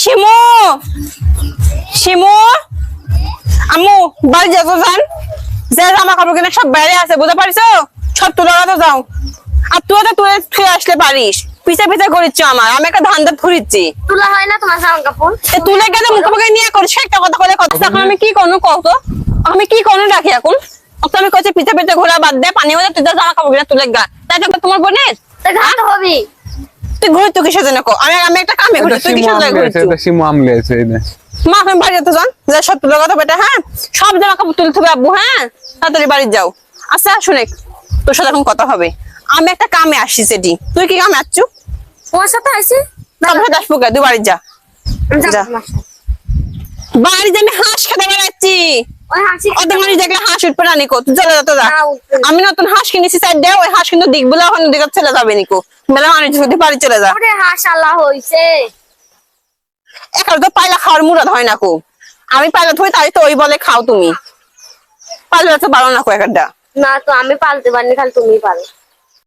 শিমু শিমু আম্মু বাড়ি যাও তো যান, যে জামা কাপড় কিনে সব বাইরে আছে বুঝতে পারছো, সব তুলে তো যাও। আর তুই তো তুলে তুই আসলে পারিস, পিছে পিছে করিচ্ছ আমার, আমি একটা ধান ধান ধরিচ্ছি। তুলা হয় না তোমার জামা কাপড়? তুলে গেলে মুখে নিয়ে করছে একটা কথা বলে কথা। এখন আমি কি করবো কত, আমি কি করবো রাখি এখন? আমি কইছি পিছে পিছে ঘোরা বাদ দে, পানি হলে তুই জামা কাপড় কিনে তুলে গা, তাই তো তোমার বোনের ঘাট হবি। তুই ঘুরে তুই কিসের জন্য কো? আমি একটা কামে ঘুরি, তুই কিসের জন্য ঘুরিস? শিমু আমলে আছে এই মা তুমি বাড়ি যেতে যান, যে সব তুলে কথা বেটা। হ্যাঁ সব জামা কাপড় তুলে থবে আব্বু। হ্যাঁ তাড়াতাড়ি বাড়ি যাও। আচ্ছা শুনে তোর সাথে এখন কথা হবে, আমি একটা কামে আসছি সেটি, তুই কি কামে আসছু? তোমার সাথে আইছি তারপরে দাস পুকা তুই বাড়ি যা। যা। তোমার সাথে। বাড়ি যে আমি হাঁস খেতে বেড়াচ্ছি, ওই হাসি ওদের বাড়ি দেখলে হাঁস উঠবে না নিকো, তুই চলে যেতে যা। না, উঠবে না। আমি নতুন হাঁস কিনেছি সাইড দে, ওই হাঁস কিন্তু দিকগুলো এখন দিকে চলে যাবে নিকো, মেলা মানুষ যদি বাড়ি চলে যা। ওরে হাসালা হইছে। এখন তো পাইলা খাওয়ার মুরাদ হয় না কো, আমি পাইলা ধুই তাই তো ওই বলে খাও তুমি, পাইলা তো পারো না কো একটা। না তো আমি পালতে পারিনি, খালি তুমি পারো।